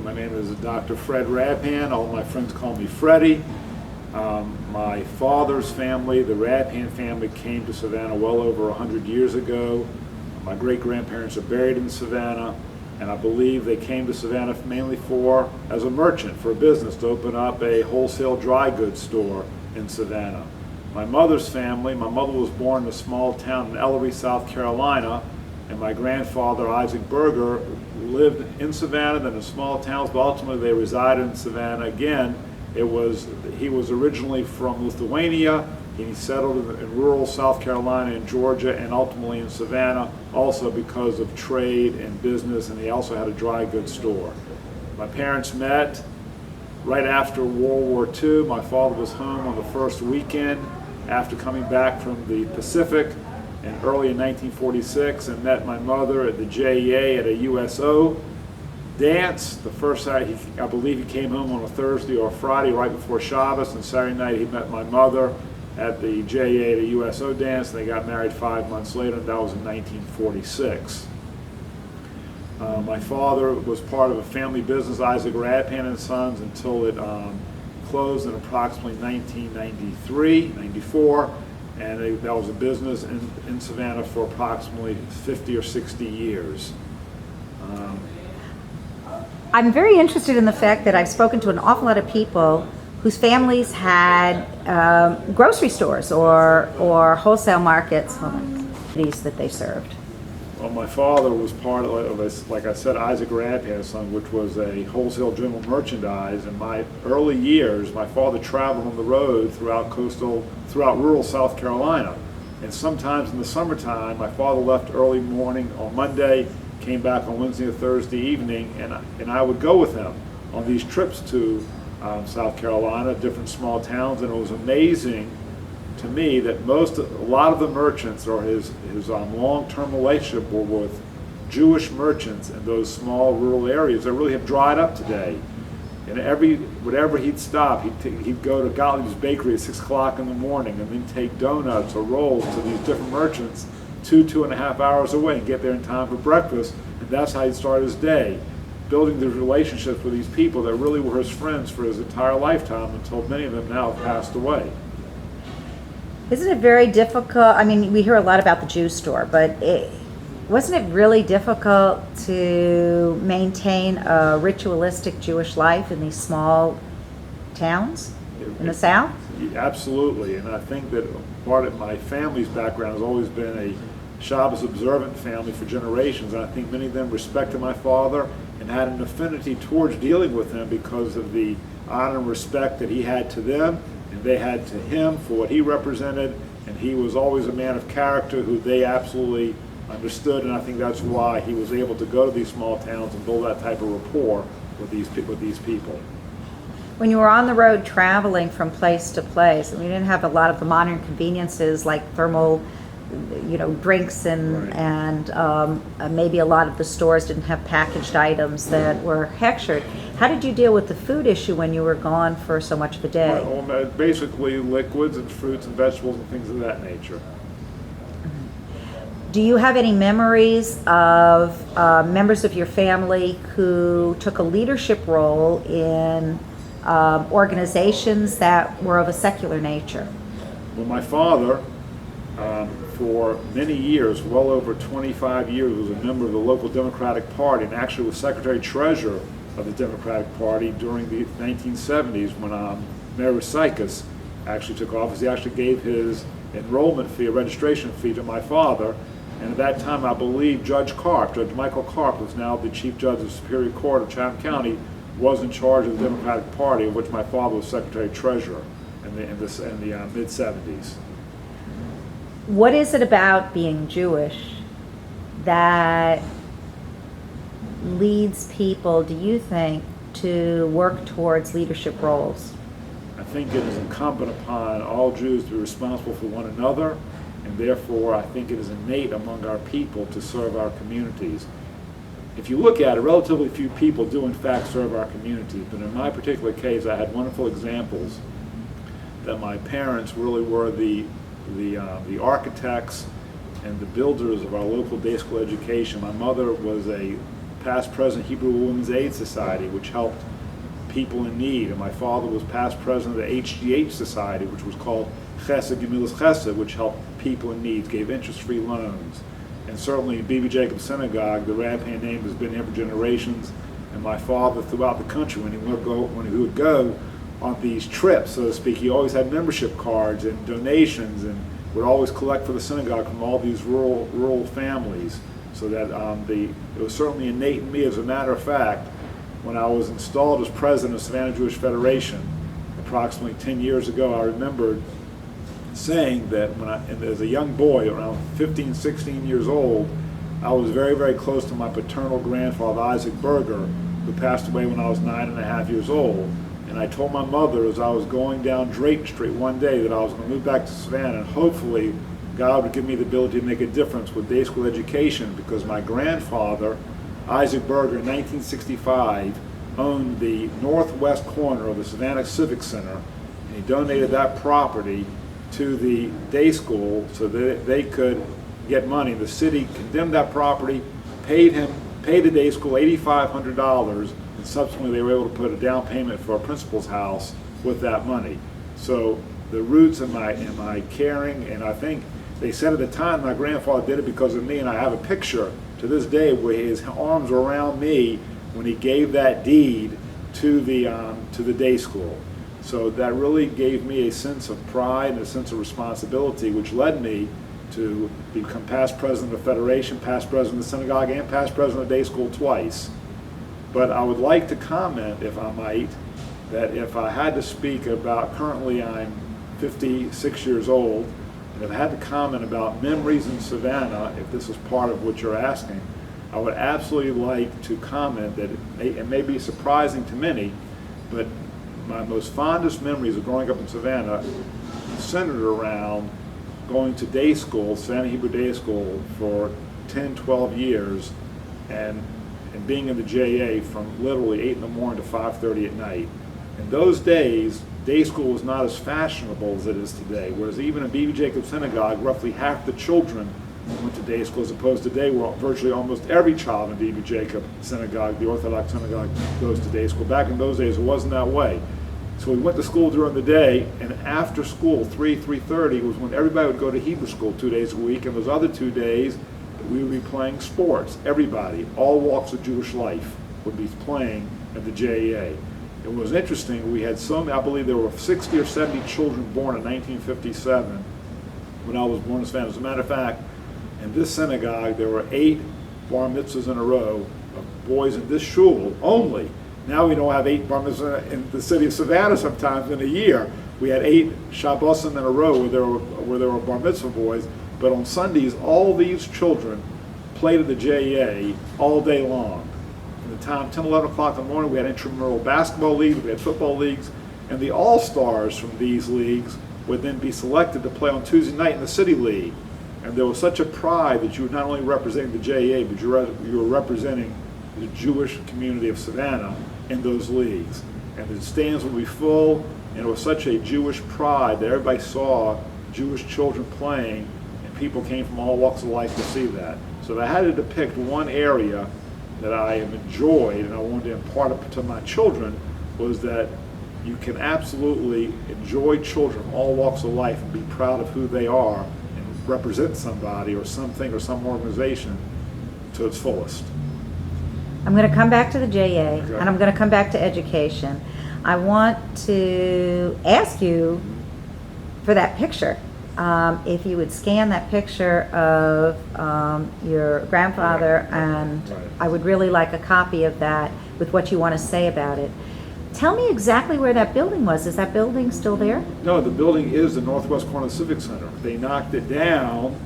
My name is Dr. Fred Rabhan. All my friends call me Freddie. My father's family, the Rabhan family, came to Savannah well over 100 years ago. My great-grandparents are buried in Savannah, and I believe they came to Savannah mainly as a merchant, for a business, to open up a wholesale dry goods store in Savannah. My mother's family, my mother was born in a small town in Ellery, South Carolina, and my grandfather, Isaac Berger, lived in Savannah, then in small towns, but ultimately they resided in Savannah again. He was originally from Lithuania. He settled in rural South Carolina and Georgia, and ultimately in Savannah, also because of trade and business, and he also had a dry goods store. My parents met right after World War II. My father was home on the first weekend after coming back from the Pacific early in 1946, and met my mother at the JEA at a USO dance. The first night, I believe he came home on a Thursday or a Friday right before Shabbos, and Saturday night he met my mother at the JEA at a USO dance, and they got married 5 months later, and that was in 1946. My father was part of a family business, Isaac Rabhan and Sons, until it closed in approximately 1993, 94, and that was a business in Savannah for approximately 50 or 60 years. I'm very interested in the fact that I've spoken to an awful lot of people whose families had grocery stores or wholesale markets that they served. Well, my father was part of this, like I said, Isaac Rabhan's son, which was a wholesale general merchandise. In my early years, my father traveled on the road throughout rural South Carolina. And sometimes in the summertime, my father left early morning on Monday, came back on Wednesday or Thursday evening, and I would go with him on these trips to South Carolina, different small towns, and it was amazing to me that a lot of the merchants, or his long-term relationship, were with Jewish merchants in those small rural areas that really have dried up today. And whenever he'd stop, he'd go to Gottlieb's Bakery at 6 o'clock in the morning, and then take donuts or rolls to these different merchants 2.5 hours away, and get there in time for breakfast. And that's how he'd start his day, building these relationships with these people that really were his friends for his entire lifetime, until many of them now have passed away. Isn't it very difficult? I mean, we hear a lot about the Jew store, but wasn't it really difficult to maintain a ritualistic Jewish life in these small towns in the South? Absolutely, and I think that part of my family's background has always been a Shabbos observant family for generations, and I think many of them respected my father and had an affinity towards dealing with him because of the honor and respect that he had to them, and they had to him for what he represented. And he was always a man of character who they absolutely understood, and I think that's why he was able to go to these small towns and build that type of rapport with these people. When you were on the road traveling from place to place, and we didn't have a lot of the modern conveniences like thermal, drinks and Right. and maybe a lot of the stores didn't have packaged items that were hechshered. How did you deal with the food issue when you were gone for so much of the day? Well, basically liquids and fruits and vegetables and things of that nature. Do you have any memories of members of your family who took a leadership role in organizations that were of a secular nature? Well, my father, for many years, well over 25 years, was a member of the local Democratic Party, and actually was Secretary-Treasurer of the Democratic Party during the 1970s when Mayor Sikes actually took office. He actually gave his enrollment fee, a registration fee, to my father, and at that time I believe Judge Michael Karp, who's now the Chief Judge of the Superior Court of Chatham County, was in charge of the Democratic Party, of which my father was Secretary-Treasurer in the mid-70s. What is it about being Jewish that leads people, do you think, to work towards leadership roles? I think it is incumbent upon all Jews to be responsible for one another, and therefore I think it is innate among our people to serve our communities. If you look at it, relatively few people do in fact serve our communities, but in my particular case I had wonderful examples that my parents really were the architects and the builders of our local day school education. My mother was a past president of Hebrew Women's Aid Society, which helped people in need. And my father was past president of the HGH Society, which was called Chesed Gemilas Chesed, which helped people in need, gave interest-free loans. And certainly B.B. Jacobs Synagogue, the Rabhan name has been here for generations. And my father, throughout the country, when he would go on these trips, so to speak, he always had membership cards and donations, and would always collect for the synagogue from all these rural families. So that it was certainly innate in me. As a matter of fact, when I was installed as president of Savannah Jewish Federation approximately 10 years ago, I remembered saying that as a young boy, around 15, 16 years old, I was very, very close to my paternal grandfather, Isaac Berger, who passed away when I was 9.5 years old. And I told my mother as I was going down Drayton Street one day that I was going to move back to Savannah, and hopefully God would give me the ability to make a difference with day school education, because my grandfather, Isaac Berger, in 1965, owned the northwest corner of the Savannah Civic Center, and he donated that property to the day school so that they could get money. The city condemned that property, paid the day school $8,500, and subsequently they were able to put a down payment for a principal's house with that money. So the roots in my caring, and I think they said at the time my grandfather did it because of me, and I have a picture to this day where his arms were around me when he gave that deed to the day school. So that really gave me a sense of pride and a sense of responsibility, which led me to become past president of the Federation, past president of the synagogue, and past president of day school twice. But I would like to comment, if I might, that if I had to speak about, currently I'm 56 years old, and if I had to comment about memories in Savannah, if this is part of what you're asking, I would absolutely like to comment that it may be surprising to many, but my most fondest memories of growing up in Savannah centered around going to day school, Savannah Hebrew Day School, for 10, 12 years, and being in the JA from literally 8 in the morning to 5:30 at night. In those days, day school was not as fashionable as it is today, whereas even in B.B. Jacobs Synagogue, roughly half the children went to day school, as opposed to today where virtually almost every child in B.B. Jacobs Synagogue, the Orthodox synagogue, goes to day school. Back in those days, it wasn't that way. So we went to school during the day, and after school, 3:30 was when everybody would go to Hebrew school 2 days a week, and those other 2 days we would be playing sports. Everybody, all walks of Jewish life, would be playing at the JEA. It was interesting, we had I believe there were 60 or 70 children born in 1957 when I was born in Savannah. As a matter of fact, in this synagogue there were 8 bar mitzvahs in a row of boys in this shul only. Now we don't have 8 bar mitzvahs in the city of Savannah sometimes in a year. We had 8 Shabbosim in a row where there were bar mitzvah boys, but on Sundays all these children played at the JEA all day long. From the time 10, 11 o'clock in the morning, we had intramural basketball leagues, we had football leagues, and the all-stars from these leagues would then be selected to play on Tuesday night in the City League. And there was such a pride that you were not only representing the JEA, but you were representing the Jewish community of Savannah in those leagues. And the stands would be full, and it was such a Jewish pride that everybody saw Jewish children playing, and people came from all walks of life to see that. So if I had to depict one area that I have enjoyed and I wanted to impart it to my children, was that you can absolutely enjoy children from all walks of life and be proud of who they are and represent somebody or something or some organization to its fullest. I'm going to come back to the JA, Okay. and I'm going to come back to education. I want to ask you for that picture. If you would scan that picture of your grandfather, and Right. I would really like a copy of that with what you want to say about it. Tell me exactly where that building was. Is that building still there? No, the building is the northwest corner of the Civic Center. They knocked it down.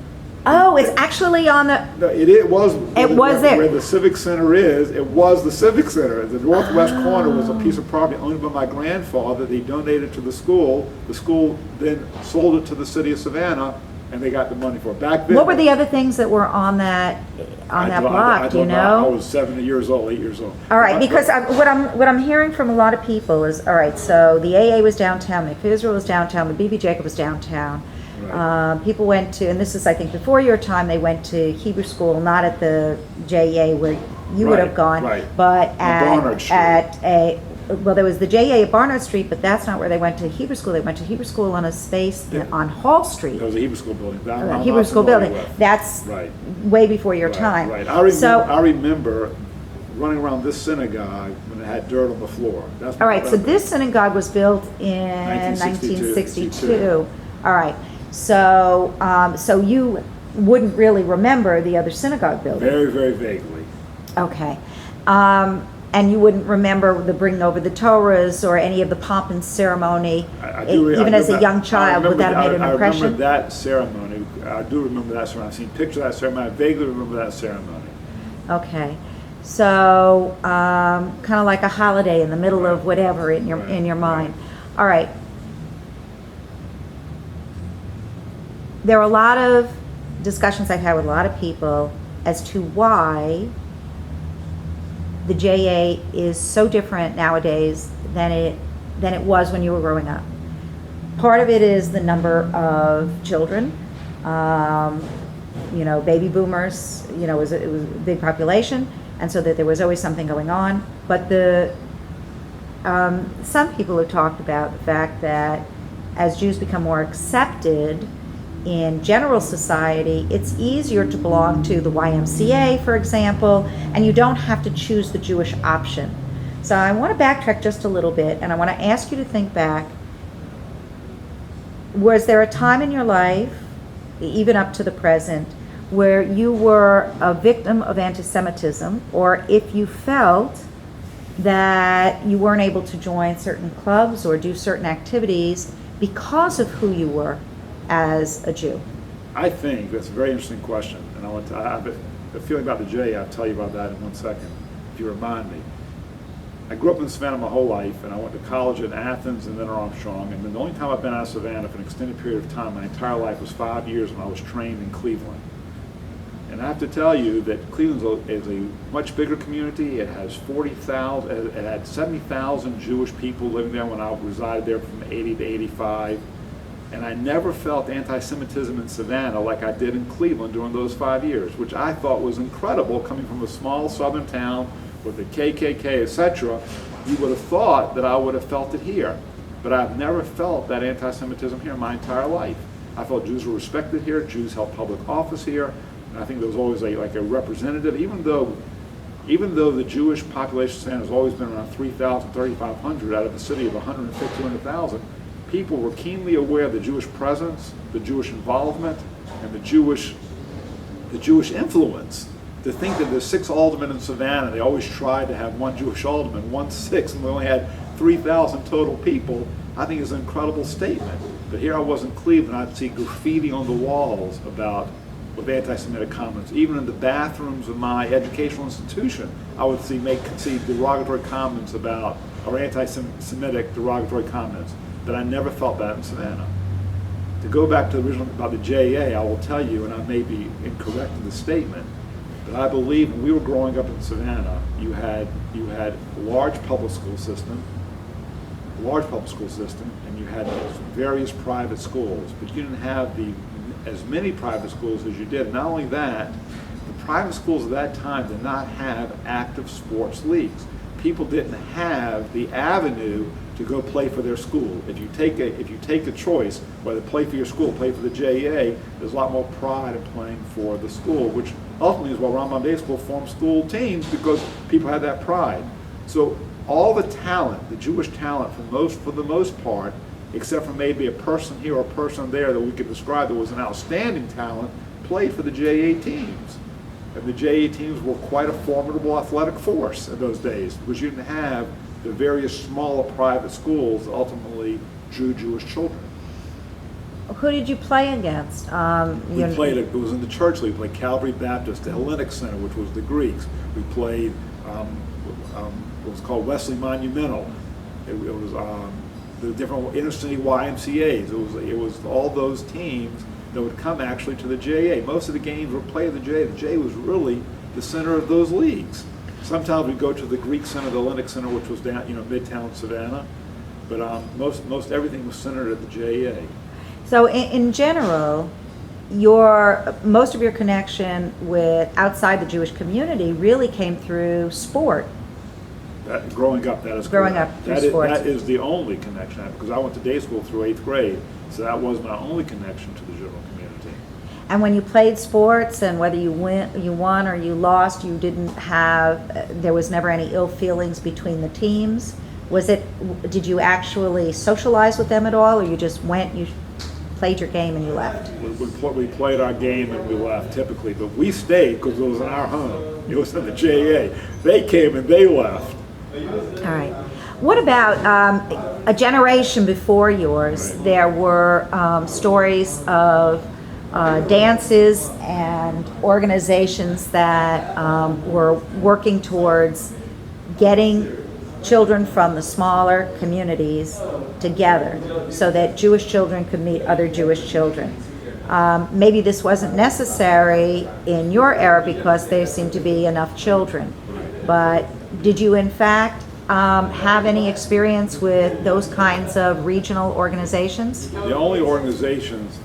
Oh, it's actually on the... No, it was. It was there. Where the Civic Center is, it was the Civic Center. The northwest corner was a piece of property owned by my grandfather that he donated to the school. The school then sold it to the city of Savannah, and they got the money for it. Back then. What were the other things that were on that block, do you know? I was 7 years old, 8 years old. All right, because what I'm hearing from a lot of people is, all right, so the AA was downtown, the Israel was downtown, the BB Jacob was downtown. Right. People went to, and this is I think before your time, they went to Hebrew school, not at the JA where you would have Right, gone. right. But Barnard Street. well, there was the JA at Barnard Street, but that's not where they went to Hebrew school. They went to Hebrew school on a space on Hall Street. There was a Hebrew school building. That I'm Hebrew not school familiar building. with. That's Right. way before your Right, time. Right. I So, remember running around this synagogue when it had dirt on the floor. That's what all I right, so remember. this synagogue was built in 1962. 1962. All right, so so you wouldn't really remember the other synagogue building. Very, very vaguely. Okay. And you wouldn't remember the bringing over the Torahs or any of the pomp and ceremony, even as a young child, would that have made an I impression? remember that ceremony. I do remember that ceremony. I've seen pictures of that ceremony. I vaguely remember that ceremony. Okay. So, kind of like a holiday in the middle of whatever in your mind. All right. There are a lot of discussions I've had with a lot of people as to why the JA is so different nowadays than it was when you were growing up. Part of it is the number of children. Baby boomers. It was a big population, and so that there was always something going on. But some people have talked about the fact that as Jews become more accepted in general society, it's easier to belong to the YMCA, for example, and you don't have to choose the Jewish option. So I want to backtrack just a little bit, and I want to ask you to think back. Was there a time in your life, even up to the present, where you were a victim of anti-Semitism, or if you felt that you weren't able to join certain clubs or do certain activities because of who you were as a Jew? I think that's a very interesting question, and I have a feeling about the J. I'll tell you about that in 1 second, if you remind me. I grew up in Savannah my whole life, and I went to college in Athens and then Armstrong, and then the only time I've been out of Savannah for an extended period of time, my entire life, was 5 years when I was trained in Cleveland. And I have to tell you that Cleveland is a much bigger community. It has 40,000, it had 70,000 Jewish people living there when I resided there from 80 to 85. And I never felt anti-Semitism in Savannah like I did in Cleveland during those 5 years, which I thought was incredible coming from a small southern town with the KKK, etc. You would have thought that I would have felt it here. But I've never felt that anti-Semitism here my entire life. I felt Jews were respected here, Jews held public office here, and I think there was always a representative, even though the Jewish population of Savannah has always been around 3,000, 3,500 out of a city of 150, 200,000, people were keenly aware of the Jewish presence, the Jewish involvement, and the Jewish influence. To think that there's 6 aldermen in Savannah, they always tried to have 1 Jewish alderman, 1/6, and we only had 3,000 total people, I think is an incredible statement. But here I was in Cleveland, I'd see graffiti on the walls with anti-Semitic comments. Even in the bathrooms of my educational institution, I would see derogatory comments about, or anti-Semitic derogatory comments. But I never felt that in Savannah. To go back to the original about the JA, I will tell you, and I may be incorrect in the statement, but I believe when we were growing up in Savannah, you had a large public school system, and you had various private schools, but you didn't have as many private schools as you did. Not only that, the private schools at that time did not have active sports leagues. People didn't have the avenue to go play for their school. If you take a choice, whether play for your school, play for the JA, there's a lot more pride in playing for the school, which ultimately is why Rabhan Day School formed school teams, because people had that pride. So all the talent, the Jewish talent, for the most part, except for maybe a person here or a person there that we could describe that was an outstanding talent, played for the JA teams. And the JA teams were quite a formidable athletic force in those days, because you didn't have the various smaller private schools that ultimately drew Jewish children. Who did you play against? It was in the church league. We played Calvary Baptist, the Hellenic Center, which was the Greeks. We played what was called Wesley Monumental. It was the different inner city YMCAs. It was all those teams that would come actually to the JA. Most of the games were played at the JA. The JA was really the center of those leagues. Sometimes we'd go to the Greek Center, the Hellenic Center, which was down, Midtown Savannah. But most everything was centered at the JA. So in general, most of your connection with outside the Jewish community really came through sport. Growing up, that is Growing correct. up through sports. That is the only connection I have, because I went to day school through 8th grade, so that was my only connection to the general community. And when you played sports, and whether you won or you lost, you didn't have, there was never any ill feelings between the teams. Did you actually socialize with them at all, or you just went, you played your game and you left? We played our game and we left typically, but we stayed because it was in our home. It was in the JA. They came and they left. All right. What about a generation before yours? There were stories of dances and organizations that were working towards getting children from the smaller communities together so that Jewish children could meet other Jewish children. Maybe this wasn't necessary in your era because there seemed to be enough children, but did you in fact have any experience with those kinds of regional organizations? The only organizations,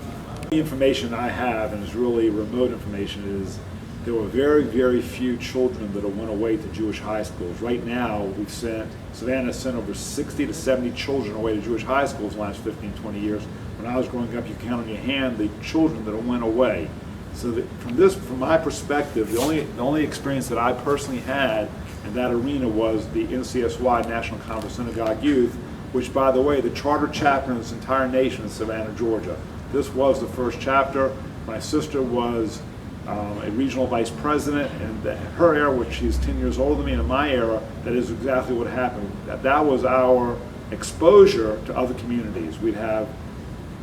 the information I have, and it's really remote information, is there were very, very few children that went away to Jewish high schools. Right now, Savannah sent over 60 to 70 children away to Jewish high schools in the last 15, 20 years. When I was growing up, you count on your hand the children that went away. So that from my perspective, the only experience that I personally had in that arena was the NCSY, National Conference of Synagogue Youth, which, by the way, the charter chapter in this entire nation is Savannah, Georgia. This was the first chapter. My sister was a regional vice president, and her era, which she's 10 years older than me, and in my era, that is exactly what happened. That was our exposure to other communities. We'd have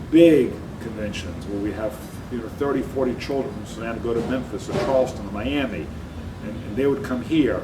big conventions where we have 30, 40 children from Savannah go to Memphis or Charleston or Miami, and they would come here.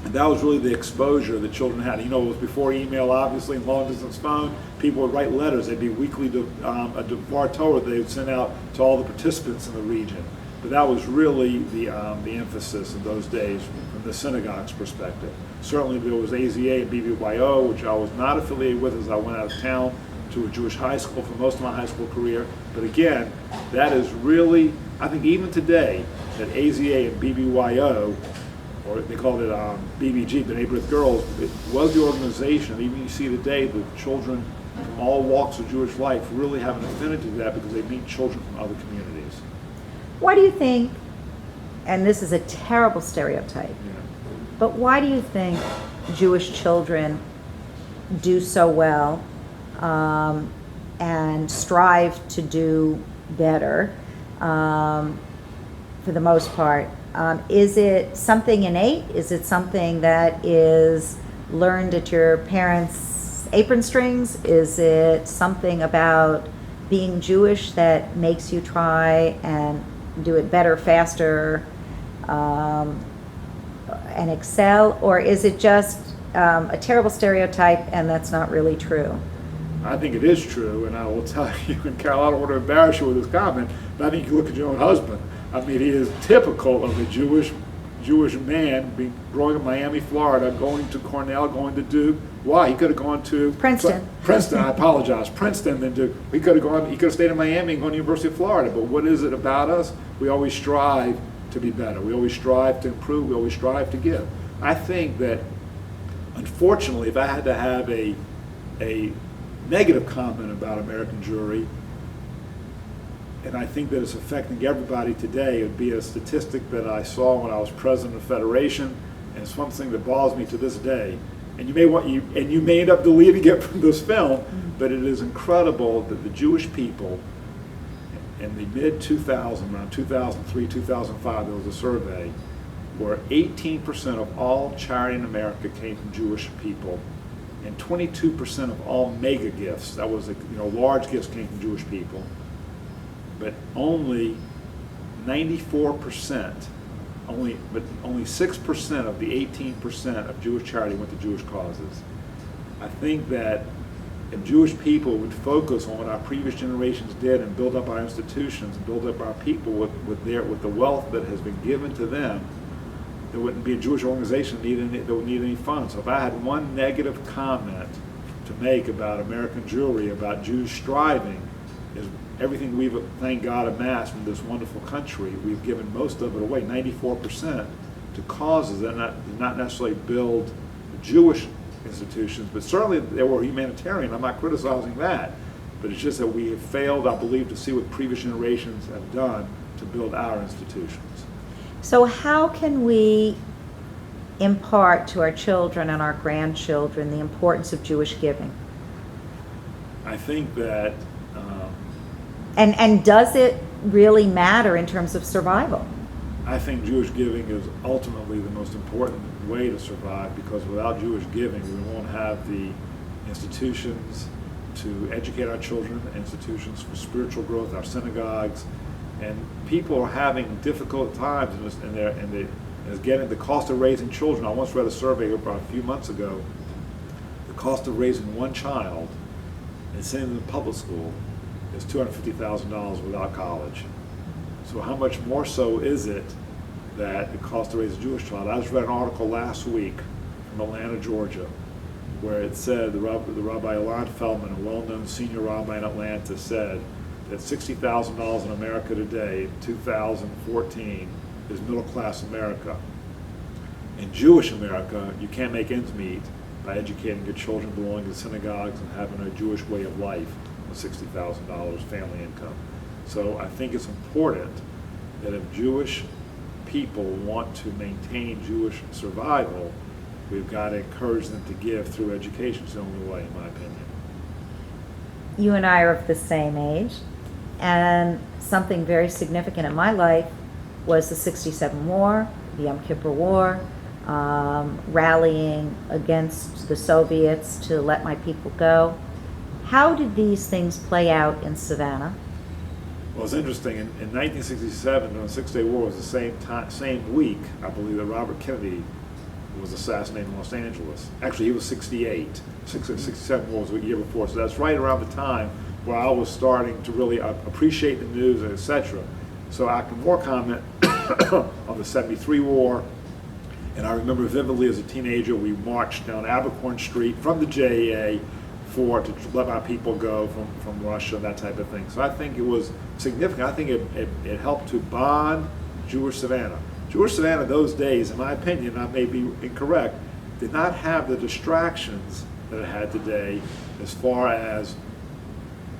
And that was really the exposure that children had. It was before email, obviously, and long distance phone. People would write letters. They'd be weekly a Devar Torah they would send out to all the participants in the region. But that was really the emphasis in those days from the synagogue's perspective. Certainly there was AZA and BBYO, which I was not affiliated with as I went out of town to a Jewish high school for most of my high school career. But again, that is really, I think even today, that AZA and BBYO, or they called it BBG, B'nai B'rith Girls, it was the organization. Even you see today, the children from all walks of Jewish life really have an affinity to that because they meet children from other communities. Why do you think, and this is a terrible stereotype, but why do you think Jewish children do so well and strive to do better for the most part? Is it something innate? Is it something that is learned at your parents' apron strings? Is it something about being Jewish that makes you try and do it better, faster, and excel? Or is it just a terrible stereotype and that's not really true? I think it is true, and I will tell you, and Carol, I don't want to embarrass you with this comment, but I think you look at your own husband. I mean, he is typical of a Jewish man growing up in Miami, Florida, going to Cornell, going to Duke. Why? He could have gone to Princeton. I apologize. Princeton, then Duke. He could have stayed in Miami and gone to the University of Florida. But what is it about us? We always strive to be better. We always strive to improve. We always strive to give. I think that, unfortunately, if I had to have a negative comment about American Jewry, and I think that it's affecting everybody today, it would be a statistic that I saw when I was president of the Federation, and it's something that bothers me to this day. And you may end up deleting it from this film, but it is incredible that the Jewish people in the mid-2000s, around 2003, 2005, there was a survey where 18% of all charity in America came from Jewish people, and 22% of all mega gifts, that was large gifts, came from Jewish people. But only 94%, only 6% of the 18% of Jewish charity went to Jewish causes. I think that if Jewish people would focus on what our previous generations did and build up our institutions and build up our people with the wealth that has been given to them, there wouldn't be a Jewish organization that would need any funds. So if I had one negative comment to make about American Jewry, about Jews striving, is everything we've, thank God, amassed in this wonderful country, we've given most of it away, 94%, to causes that not necessarily build Jewish institutions, but certainly they were humanitarian. I'm not criticizing that, but it's just that we have failed, I believe, to see what previous generations have done to build our institutions. So how can we impart to our children and our grandchildren the importance of Jewish giving? I think that And does it really matter in terms of survival? I think Jewish giving is ultimately the most important way to survive, because without Jewish giving, we won't have the institutions to educate our children, institutions for spiritual growth, our synagogues, and people are having difficult times in getting the cost of raising children. I once read a survey about a few months ago. The cost of raising one child and sending them to public school is $250,000 without college. So how much more so is it that it costs to raise a Jewish child? I just read an article last week from Atlanta, Georgia, where it said the Rabbi Elon Feldman, a well-known senior rabbi in Atlanta, said that $60,000 in America today, in 2014, is middle-class America. In Jewish America, you can't make ends meet by educating your children, belonging to synagogues, and having a Jewish way of life with $60,000 family income. So I think it's important that if Jewish people want to maintain Jewish survival, we've got to encourage them to give through education. It's the only way, in my opinion. You and I are of the same age, and something very significant in my life was the '67 war, the Yom Kippur War, rallying against the Soviets to let my people go. How did these things play out in Savannah? Well, it's interesting. In 1967, when the Six-Day War was the same week, I believe, that Robert Kennedy was assassinated in Los Angeles. Actually, he was 68. 67 war was a year before, so that's right around the time where I was starting to really appreciate the news, etc. So I can more comment on the 73 war. And I remember vividly as a teenager, we marched down Abercorn Street from the JEA to let our people go from Russia, that type of thing. So I think it was significant. I think it helped to bond Jewish Savannah. Jewish Savannah those days, in my opinion, I may be incorrect, did not have the distractions that it had today as far as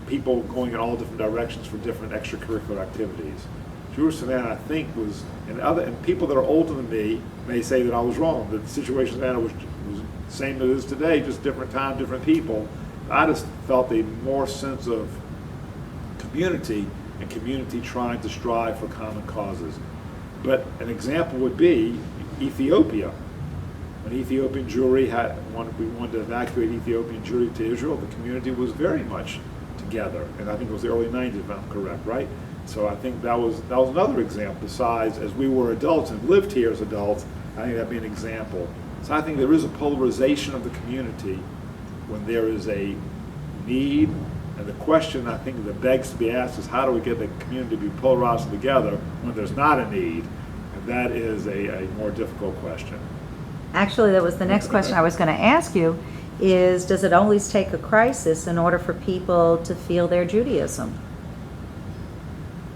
people going in all different directions for different extracurricular activities. Jewish Savannah, I think, was, and people that are older than me may say that I was wrong, that the situation in Savannah was the same as it is today, just different time, different people. I just felt a more sense of community and community trying to strive for common causes. But an example would be Ethiopia. When Ethiopian Jewry we wanted to evacuate Ethiopian Jewry to Israel, the community was very much together. And I think it was the early 90s, if I'm correct, right? So I think that was another example. Besides, as we were adults and lived here as adults, I think that'd be an example. So I think there is a polarization of the community when there is a need, and the question I think that begs to be asked is how do we get the community to be polarized together when there's not a need? And that is a more difficult question. Actually, that was the next question I was going to ask you, is does it always take a crisis in order for people to feel their Judaism?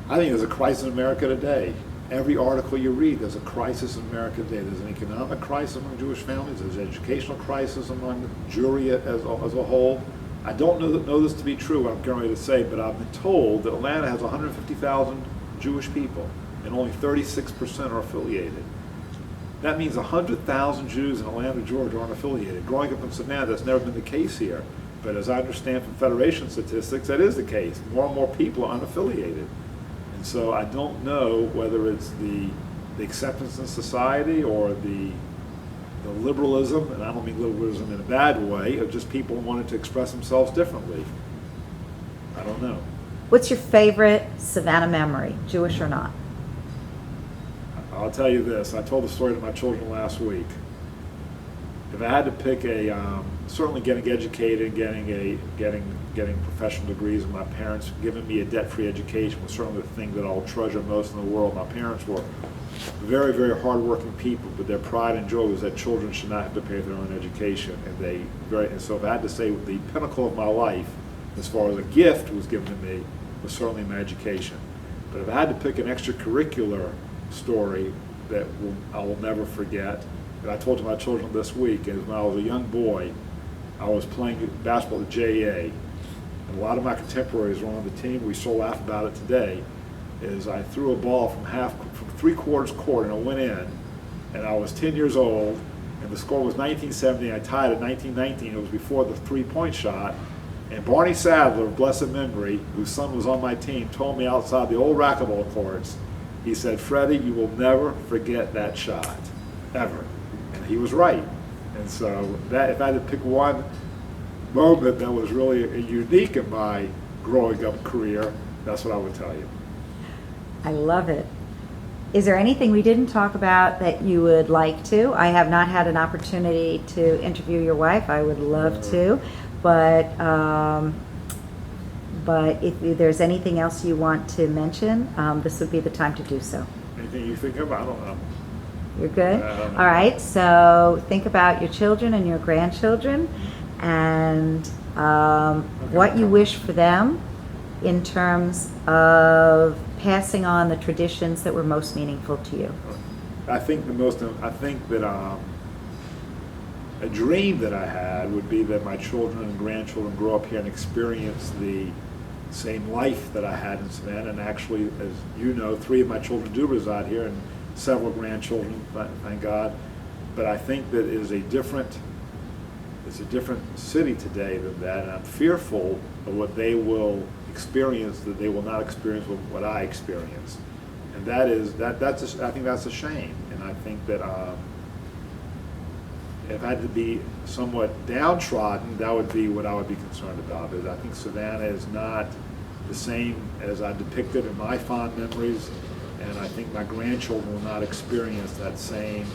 I think there's a crisis in America today. Every article you read, there's a crisis in America today. There's an economic crisis among Jewish families. There's an educational crisis among the Jewry as a whole. I don't know this to be true, what I'm getting ready to say, but I've been told that Atlanta has 150,000 Jewish people, and only 36% are affiliated. That means 100,000 Jews in Atlanta, Georgia aren't affiliated. Growing up in Savannah, that's never been the case here. But as I understand from Federation statistics, that is the case. More and more people are unaffiliated. And so I don't know whether it's the acceptance in society or the liberalism, and I don't mean liberalism in a bad way, of just people wanting to express themselves differently. I don't know. What's your favorite Savannah memory, Jewish or not? I'll tell you this. I told the story to my children last week. If I had to pick certainly getting educated, getting professional degrees, and my parents giving me a debt-free education was certainly the thing that I'll treasure most in the world. My parents were very, very hardworking people, but their pride and joy was that children should not have to pay their own education. And so if I had to say the pinnacle of my life, as far as a gift was given to me, was certainly my education. But if I had to pick an extracurricular story that I will never forget, and I told to my children this week, is when I was a young boy, I was playing basketball at JA, and a lot of my contemporaries were on the team. We still laugh about it today. Is I threw a ball from 3/4 court and it went in, and I was 10 years old, and the score was 1970. I tied at 1919. It was before the three-point shot, and Barney Sadler, of blessed memory, whose son was on my team, told me outside the old racquetball courts. He said, "Freddie, you will never forget that shot, ever." And he was right. And so that, if I had to pick one moment that was really unique in my growing up career, that's what I would tell you. I love it. Is there anything we didn't talk about that you would like to? I have not had an opportunity to interview your wife. I would love to, but if there's anything else you want to mention, this would be the time to do so. Anything you think of? I don't know. You're good? I don't know. All right, so think about your children and your grandchildren and what you wish for them in terms of passing on the traditions that were most meaningful to you. I think that a dream that I had would be that my children and grandchildren grow up here and experience the same life that I had in Savannah. And actually, as you know, 3 of my children do reside here and several grandchildren, thank God. But I think that it's a different city today than that, and I'm fearful of what they will experience that they will not experience what I experienced. And I think that's a shame. And I think that if I had to be somewhat downtrodden, that would be what I would be concerned about. Because I think Savannah is not the same as I depicted in my fond memories, and I think my grandchildren will not experience that same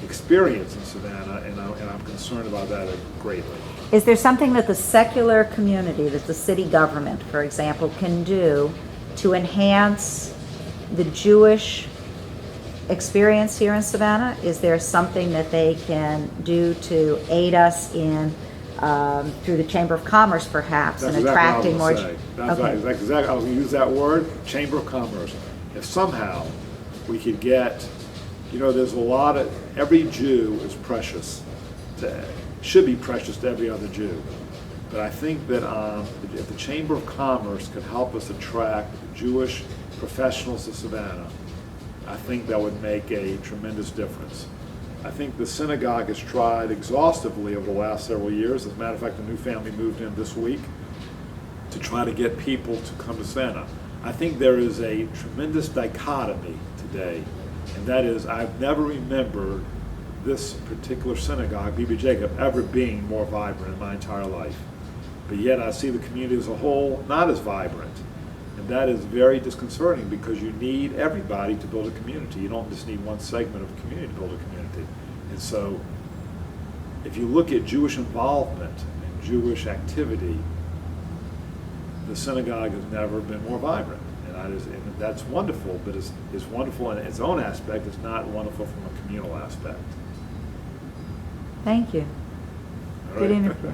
experience in Savannah, and I'm concerned about that greatly. Is there something that the secular community, that the city government, for example, can do to enhance the Jewish experience here in Savannah? Is there something that they can do to aid us in, through the Chamber of Commerce perhaps, That's in exactly attracting what I more? was gonna say. That's right, exactly. I was going to use that word, Chamber of Commerce. If somehow we could get, there's a lot of, every Jew is precious, should be precious to every other Jew. But I think that if the Chamber of Commerce could help us attract Jewish professionals to Savannah, I think that would make a tremendous difference. I think the synagogue has tried exhaustively over the last several years. As a matter of fact, a new family moved in this week to try to get people to come to Savannah. I think there is a tremendous dichotomy today, and that is I've never remembered this particular synagogue, Bibi Jacob, ever being more vibrant in my entire life. But yet I see the community as a whole not as vibrant. And that is very disconcerting because you need everybody to build a community. You don't just need one segment of the community to build a community. And so if you look at Jewish involvement and Jewish activity, the synagogue has never been more vibrant. And that's wonderful, but it's wonderful in its own aspect. It's not wonderful from a communal aspect. Thank you. All Good right. interview.